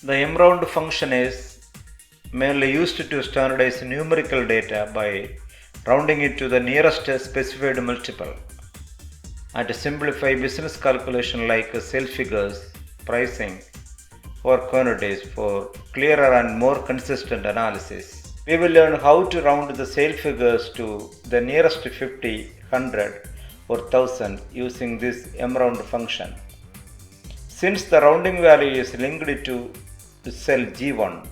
The Mround function is mainly used to standardize numerical data by rounding it to the nearest specified multiple and to simplify business calculation like sales figures, pricing, or quantities for clearer and more consistent analysis. We will learn how to round the sale figures to the nearest 50, 100 or 1000 using this Mround function. Since the rounding value is linked to cell G1,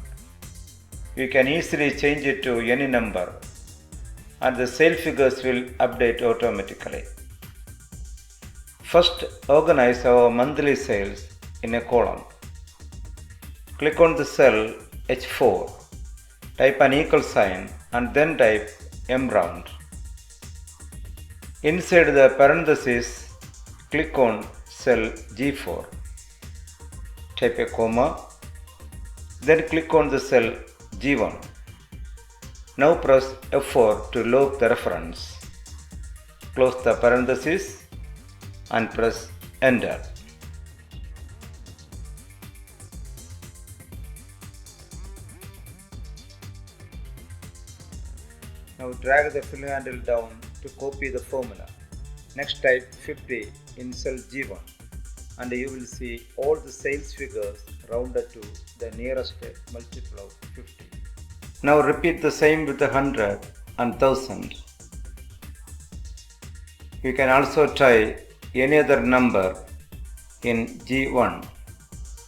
we can easily change it to any number and the sale figures will update automatically. First, organize our monthly sales in a column. Click on the cell H4, type an equal sign and then type Mround. Inside the parenthesis, click on cell G4, type a comma, then click on the cell G1. Now press F4 to lock the reference. Close the parenthesis and press Enter. Now drag the fill handle down to copy the formula. Next type 50 in cell G1 and you will see all the sales figures rounded to the nearest multiple of 50. Now repeat the same with 100 and 1000. You can also try any other number in G1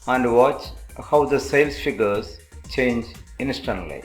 and watch how the sales figures change instantly.